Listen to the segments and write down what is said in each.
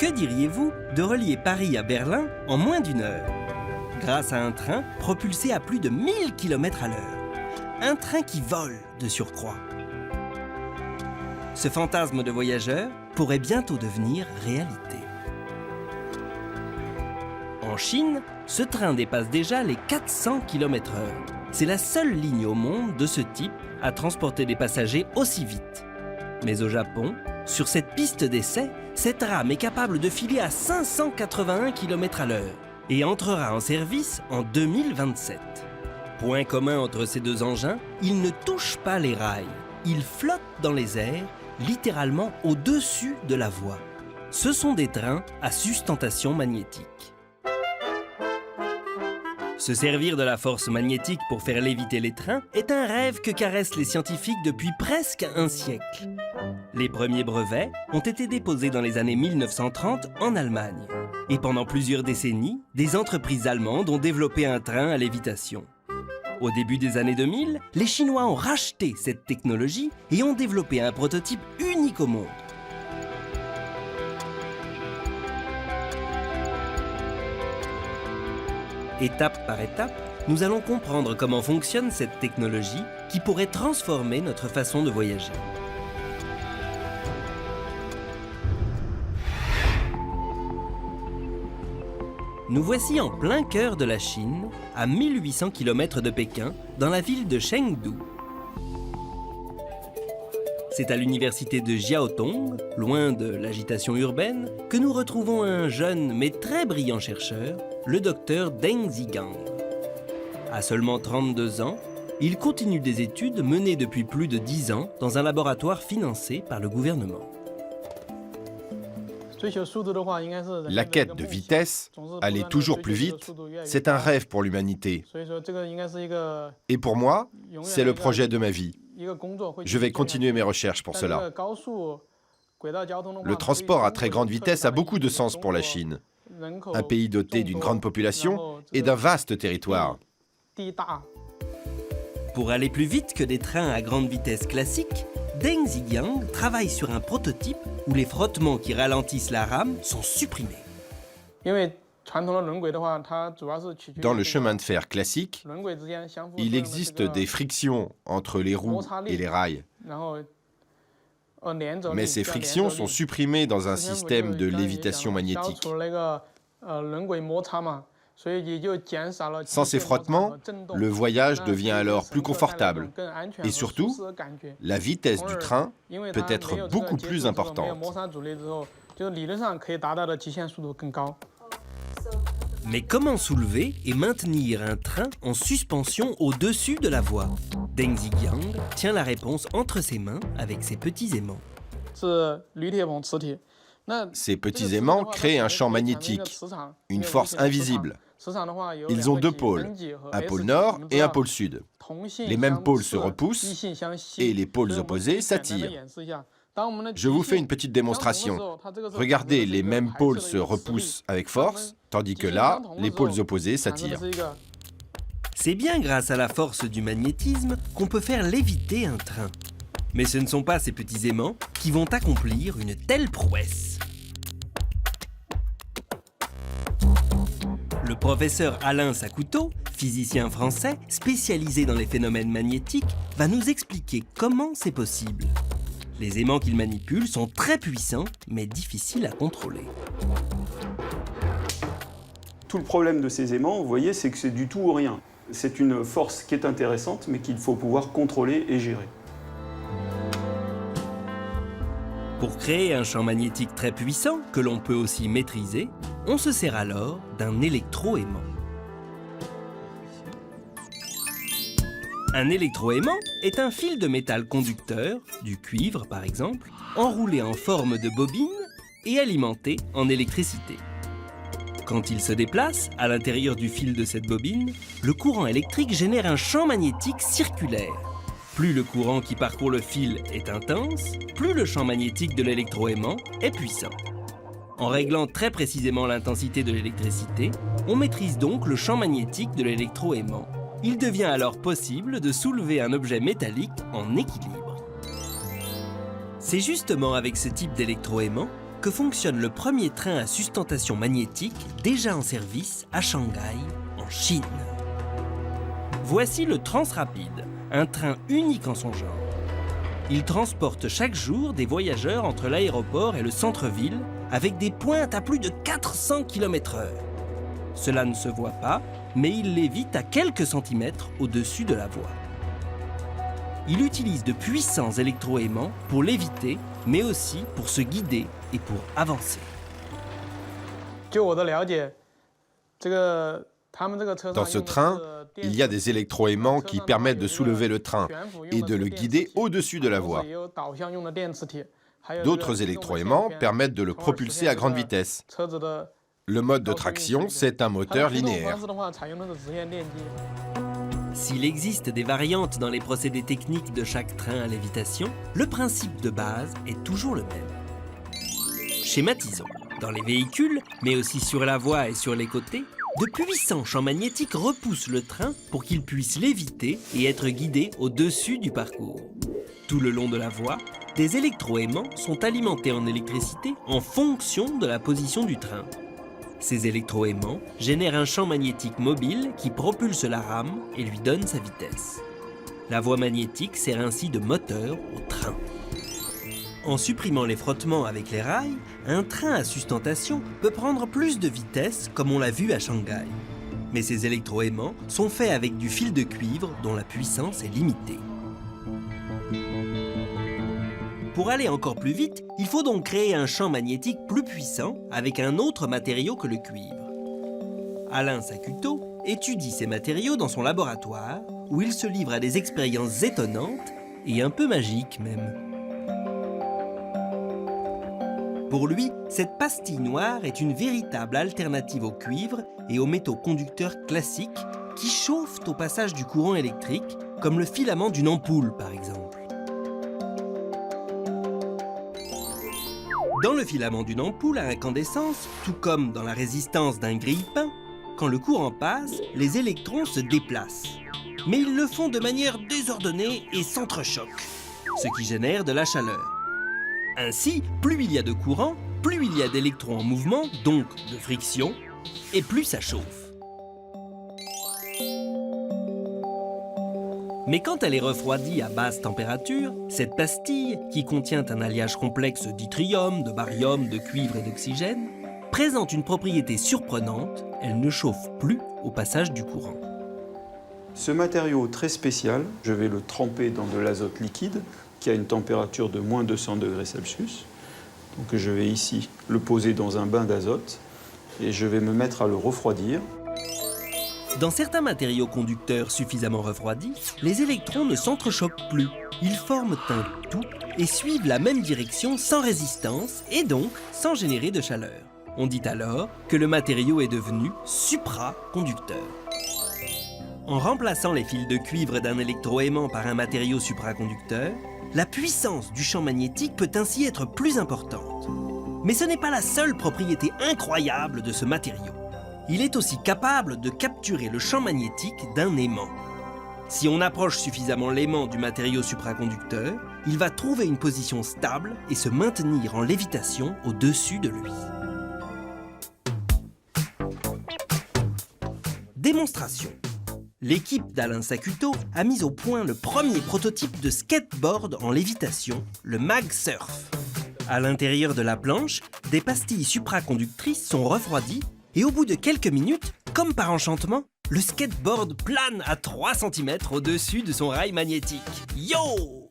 Que diriez-vous de relier Paris à Berlin en moins d'1 heure, grâce à un train propulsé à plus de 1000 km à l'heure? Un train qui vole de surcroît. Ce fantasme de voyageur pourrait bientôt devenir réalité. En Chine, ce train dépasse déjà les 400 km/h. C'est la seule ligne au monde de ce type à transporter des passagers aussi vite. Mais au Japon, sur cette piste d'essai, cette rame est capable de filer à 581 km à l'heure et entrera en service en 2027. Point commun entre ces deux engins, ils ne touchent pas les rails. Ils flottent dans les airs, littéralement au-dessus de la voie. Ce sont des trains à sustentation magnétique. Se servir de la force magnétique pour faire léviter les trains est un rêve que caressent les scientifiques depuis presque un siècle. Les premiers brevets ont été déposés dans les années 1930 en Allemagne. Et pendant plusieurs décennies, des entreprises allemandes ont développé un train à lévitation. Au début des années 2000, les Chinois ont racheté cette technologie et ont développé un prototype unique au monde. Étape par étape, nous allons comprendre comment fonctionne cette technologie qui pourrait transformer notre façon de voyager. Nous voici en plein cœur de la Chine, à 1800 km de Pékin, dans la ville de Chengdu. C'est à l'université de Jiaotong, loin de l'agitation urbaine, que nous retrouvons un jeune mais très brillant chercheur, le docteur Deng Zigang. À seulement 32 ans, il continue des études menées depuis plus de 10 ans dans un laboratoire financé par le gouvernement. La quête de vitesse, aller toujours plus vite, c'est un rêve pour l'humanité. Et pour moi, c'est le projet de ma vie. Je vais continuer mes recherches pour cela. Le transport à très grande vitesse a beaucoup de sens pour la Chine, un pays doté d'une grande population et d'un vaste territoire. Pour aller plus vite que des trains à grande vitesse classiques, Deng Zigang travaille sur un prototype où les frottements qui ralentissent la rame sont supprimés. Dans le chemin de fer classique, il existe des frictions entre les roues et les rails. Mais ces frictions sont supprimées dans un système de lévitation magnétique. Sans ces frottements, le voyage devient alors plus confortable. Et surtout, la vitesse du train peut être beaucoup plus importante. Mais comment soulever et maintenir un train en suspension au-dessus de la voie? Deng Zigang tient la réponse entre ses mains avec ses petits aimants. Ces petits aimants créent un champ magnétique, une force invisible. Ils ont deux pôles, un pôle nord et un pôle sud. Les mêmes pôles se repoussent et les pôles opposés s'attirent. Je vous fais une petite démonstration. Regardez, les mêmes pôles se repoussent avec force, tandis que là, les pôles opposés s'attirent. C'est bien grâce à la force du magnétisme qu'on peut faire léviter un train. Mais ce ne sont pas ces petits aimants qui vont accomplir une telle prouesse. Le professeur Alain Sacouteau, physicien français spécialisé dans les phénomènes magnétiques, va nous expliquer comment c'est possible. Les aimants qu'il manipule sont très puissants, mais difficiles à contrôler. Tout le problème de ces aimants, vous voyez, c'est que c'est du tout ou rien. C'est une force qui est intéressante, mais qu'il faut pouvoir contrôler et gérer. Pour créer un champ magnétique très puissant, que l'on peut aussi maîtriser, on se sert alors d'un électroaimant. Un électroaimant est un fil de métal conducteur, du cuivre par exemple, enroulé en forme de bobine et alimenté en électricité. Quand il se déplace à l'intérieur du fil de cette bobine, le courant électrique génère un champ magnétique circulaire. Plus le courant qui parcourt le fil est intense, plus le champ magnétique de l'électroaimant est puissant. En réglant très précisément l'intensité de l'électricité, on maîtrise donc le champ magnétique de l'électroaimant. Il devient alors possible de soulever un objet métallique en équilibre. C'est justement avec ce type d'électroaimant que fonctionne le premier train à sustentation magnétique déjà en service à Shanghai, en Chine. Voici le Transrapide, un train unique en son genre. Il transporte chaque jour des voyageurs entre l'aéroport et le centre-ville avec des pointes à plus de 400 km/h. Cela ne se voit pas, mais il lévite à quelques centimètres au-dessus de la voie. Il utilise de puissants électroaimants pour léviter, mais aussi pour se guider et pour avancer. Dans ce train, il y a des électroaimants qui permettent de soulever le train et de le guider au-dessus de la voie. D'autres électroaimants permettent de le propulser à grande vitesse. Le mode de traction, c'est un moteur linéaire. S'il existe des variantes dans les procédés techniques de chaque train à lévitation, le principe de base est toujours le même. Schématisons. Dans les véhicules, mais aussi sur la voie et sur les côtés, de puissants champs magnétiques repoussent le train pour qu'il puisse léviter et être guidé au-dessus du parcours. Tout le long de la voie, des électroaimants sont alimentés en électricité en fonction de la position du train. Ces électroaimants génèrent un champ magnétique mobile qui propulse la rame et lui donne sa vitesse. La voie magnétique sert ainsi de moteur au train. En supprimant les frottements avec les rails, un train à sustentation peut prendre plus de vitesse comme on l'a vu à Shanghai. Mais ces électroaimants sont faits avec du fil de cuivre dont la puissance est limitée. Pour aller encore plus vite, il faut donc créer un champ magnétique plus puissant avec un autre matériau que le cuivre. Alain Sacuto étudie ces matériaux dans son laboratoire où il se livre à des expériences étonnantes et un peu magiques même. Pour lui, cette pastille noire est une véritable alternative au cuivre et aux métaux conducteurs classiques qui chauffent au passage du courant électrique, comme le filament d'une ampoule par exemple. Dans le filament d'une ampoule à incandescence, tout comme dans la résistance d'un grille-pain, quand le courant passe, les électrons se déplacent. Mais ils le font de manière désordonnée et s'entrechoquent, ce qui génère de la chaleur. Ainsi, plus il y a de courant, plus il y a d'électrons en mouvement, donc de friction, et plus ça chauffe. Mais quand elle est refroidie à basse température, cette pastille, qui contient un alliage complexe d'yttrium, de barium, de cuivre et d'oxygène, présente une propriété surprenante, elle ne chauffe plus au passage du courant. Ce matériau très spécial, je vais le tremper dans de l'azote liquide, qui a une température de moins 200 degrés Celsius. Donc je vais ici le poser dans un bain d'azote et je vais me mettre à le refroidir. Dans certains matériaux conducteurs suffisamment refroidis, les électrons ne s'entrechoquent plus. Ils forment un tout et suivent la même direction sans résistance et donc sans générer de chaleur. On dit alors que le matériau est devenu supraconducteur. En remplaçant les fils de cuivre d'un électroaimant par un matériau supraconducteur, la puissance du champ magnétique peut ainsi être plus importante. Mais ce n'est pas la seule propriété incroyable de ce matériau. Il est aussi capable de capturer le champ magnétique d'un aimant. Si on approche suffisamment l'aimant du matériau supraconducteur, il va trouver une position stable et se maintenir en lévitation au-dessus de lui. Démonstration. L'équipe d'Alain Sacuto a mis au point le premier prototype de skateboard en lévitation, le MagSurf. À l'intérieur de la planche, des pastilles supraconductrices sont refroidies et au bout de quelques minutes, comme par enchantement, le skateboard plane à 3 cm au-dessus de son rail magnétique. Yo!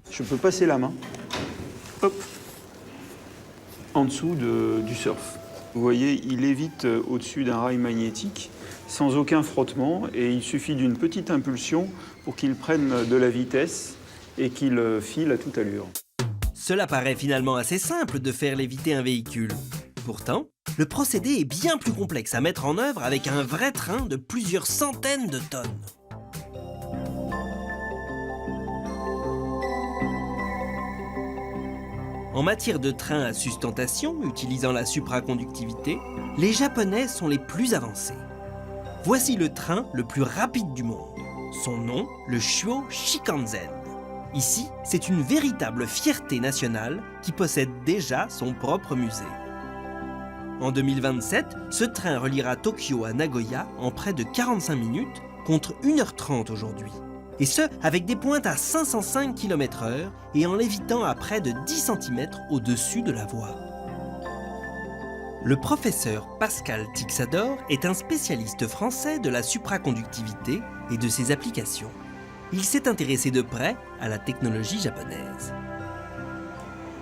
Je peux passer la main, hop, en dessous du surf. Vous voyez, il évite au-dessus d'un rail magnétique sans aucun frottement et il suffit d'une petite impulsion pour qu'il prenne de la vitesse et qu'il file à toute allure. Cela paraît finalement assez simple de faire léviter un véhicule. Pourtant, le procédé est bien plus complexe à mettre en œuvre avec un vrai train de plusieurs centaines de tonnes. En matière de train à sustentation utilisant la supraconductivité, les Japonais sont les plus avancés. Voici le train le plus rapide du monde. Son nom, le Chuo Shinkansen. Ici, c'est une véritable fierté nationale qui possède déjà son propre musée. En 2027, ce train reliera Tokyo à Nagoya en près de 45 minutes contre 1h30 aujourd'hui. Et ce, avec des pointes à 505 km/h et en lévitant à près de 10 cm au-dessus de la voie. Le professeur Pascal Tixador est un spécialiste français de la supraconductivité et de ses applications. Il s'est intéressé de près à la technologie japonaise.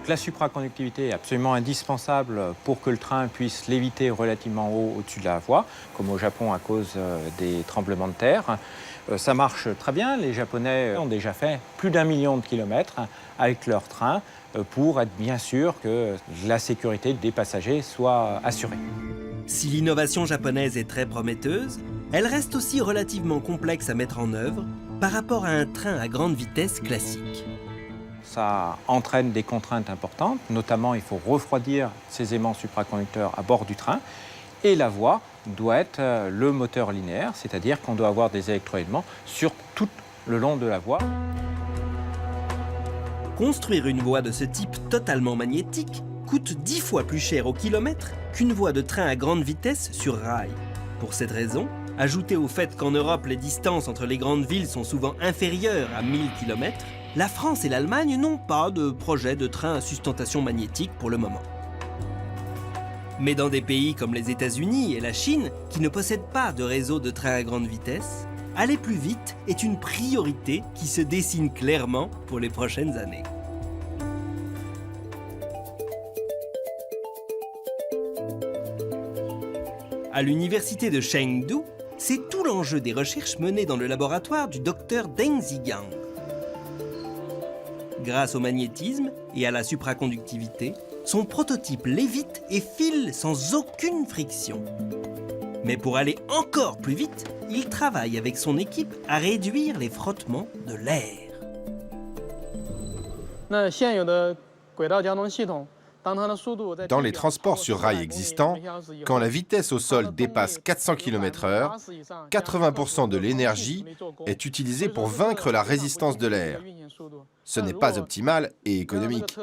La supraconductivité est absolument indispensable pour que le train puisse léviter relativement haut au-dessus de la voie, comme au Japon à cause des tremblements de terre. Ça marche très bien. Les Japonais ont déjà fait plus d'1 million de kilomètres avec leur train pour être bien sûr que la sécurité des passagers soit assurée. Si l'innovation japonaise est très prometteuse, elle reste aussi relativement complexe à mettre en œuvre par rapport à un train à grande vitesse classique. Ça entraîne des contraintes importantes, notamment il faut refroidir ces aimants supraconducteurs à bord du train. Et la voie doit être le moteur linéaire, c'est-à-dire qu'on doit avoir des électroaimants sur tout le long de la voie. Construire une voie de ce type totalement magnétique coûte 10 fois plus cher au kilomètre qu'une voie de train à grande vitesse sur rail. Pour cette raison, ajoutée au fait qu'en Europe les distances entre les grandes villes sont souvent inférieures à 1000 km, la France et l'Allemagne n'ont pas de projet de train à sustentation magnétique pour le moment. Mais dans des pays comme les États-Unis et la Chine, qui ne possèdent pas de réseau de train à grande vitesse, aller plus vite est une priorité qui se dessine clairement pour les prochaines années. À l'université de Chengdu, c'est tout l'enjeu des recherches menées dans le laboratoire du docteur Deng Zigang. Grâce au magnétisme et à la supraconductivité, son prototype lévite et file sans aucune friction. Mais pour aller encore plus vite, il travaille avec son équipe à réduire les frottements de l'air. Dans les transports sur rail existants, quand la vitesse au sol dépasse 400 km/h, 80% de l'énergie est utilisée pour vaincre la résistance de l'air. Ce n'est pas optimal et économique.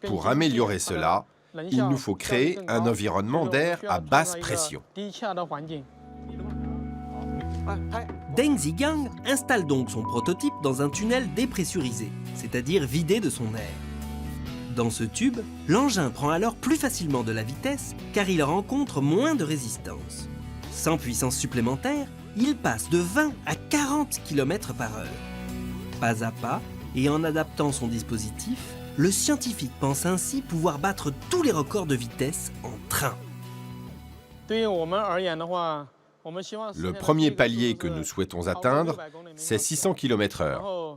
Pour améliorer cela, il nous faut créer un environnement d'air à basse pression. Deng Zigang installe donc son prototype dans un tunnel dépressurisé, c'est-à-dire vidé de son air. Dans ce tube, l'engin prend alors plus facilement de la vitesse car il rencontre moins de résistance. Sans puissance supplémentaire, il passe de 20 à 40 km/h. Pas à pas, et en adaptant son dispositif, le scientifique pense ainsi pouvoir battre tous les records de vitesse en train. Le premier palier que nous souhaitons atteindre, c'est 600 km/h.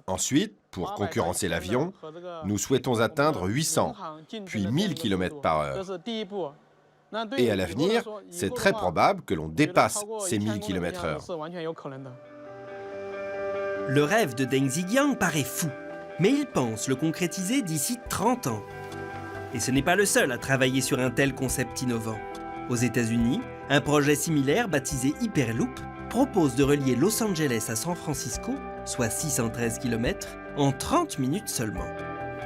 Ensuite, pour concurrencer l'avion, nous souhaitons atteindre 800, puis 1000 km/h. Et à l'avenir, c'est très probable que l'on dépasse ces 1000 km/h. Le rêve de Deng Zigang paraît fou, mais il pense le concrétiser d'ici 30 ans. Et ce n'est pas le seul à travailler sur un tel concept innovant. Aux États-Unis, un projet similaire baptisé Hyperloop propose de relier Los Angeles à San Francisco, soit 613 km, en 30 minutes seulement.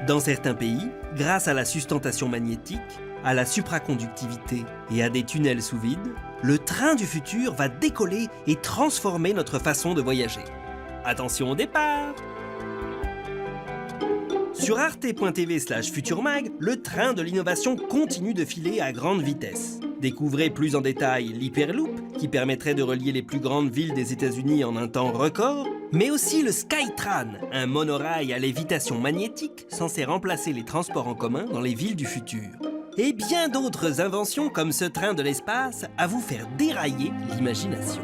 Dans certains pays, grâce à la sustentation magnétique, à la supraconductivité et à des tunnels sous vide, le train du futur va décoller et transformer notre façon de voyager. Attention au départ! Sur arte.tv/futurmag, le train de l'innovation continue de filer à grande vitesse. Découvrez plus en détail l'Hyperloop, qui permettrait de relier les plus grandes villes des États-Unis en un temps record, mais aussi le Skytran, un monorail à lévitation magnétique censé remplacer les transports en commun dans les villes du futur. Et bien d'autres inventions comme ce train de l'espace à vous faire dérailler l'imagination.